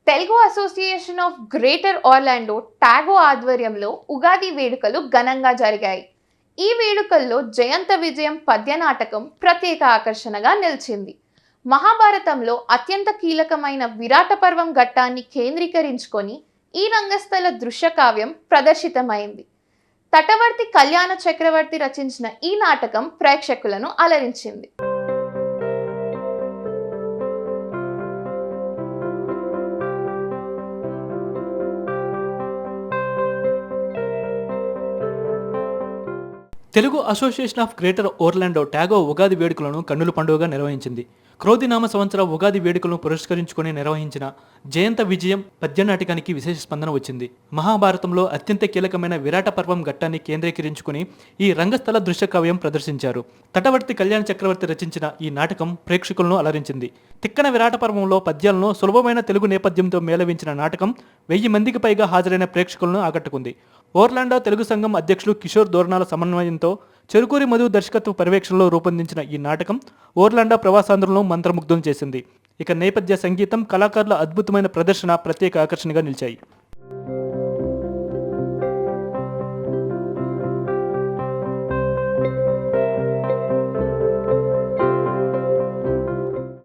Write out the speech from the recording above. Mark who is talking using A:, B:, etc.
A: Telugu association of greater Orlando TAGO ఆధ్వర్యంలో ఉగాది వేడుకలు ఘనంగా జరిగాయి. ఈ వేడుకల్లో జయంత విజయం పద్య నాటకం ప్రత్యేక ఆకర్షణగా నిలిచింది. మహాభారతంలో అత్యంత కీలకమైన విరాట పర్వం ఘట్టాన్ని కేంద్రీకరించుకొని ఈ రంగస్థల దృశ్య కావ్యం ప్రదర్శితమైంది. తటవర్తి కళ్యాణ చక్రవర్తి రచించిన ఈ నాటకం ప్రేక్షకులను అలరించింది.
B: Telugu association of greater Orlando TAGO Ugadi వేడుకలను కన్నుల పండుగగా నిర్వహించింది. క్రోధినామ సంవత్సర ఉగాది వేడుకలను పురస్కరించుకొని నిర్వహించిన జయంత విజయం పద్య నాటకానికి విశేష స్పందన వచ్చింది. మహాభారతంలో అత్యంత కీలకమైన విరాట పర్వం ఘట్టాన్ని కేంద్రీకరించుకుని ఈ రంగస్థల దృశ్య కావ్యం ప్రదర్శించారు. తటవర్తి కళ్యాణ చక్రవర్తి రచించిన ఈ నాటకం ప్రేక్షకులను అలరించింది. తిక్కన విరాట పర్వంలో పద్యాలను సులభమైన తెలుగు నేపథ్యంతో మేళవించిన నాటకం 1000 మందికి పైగా హాజరైన ప్రేక్షకులను ఆకట్టుకుంది. ఓర్లాండో తెలుగు సంఘం అధ్యక్షులు కిషోర్ దోర్నాల సమన్వయంతో చెరుకూరి మధు దర్శకత్వ పర్యవేక్షణలో రూపొందించిన ఈ నాటకం ఓర్లాండో ప్రవాసాంధ్రులను మంత్రముగ్ధులను చేసింది. ఇక నేపథ్య సంగీతం, కళాకారుల అద్భుతమైన ప్రదర్శన ప్రత్యేక ఆకర్షణగా నిలిచాయి.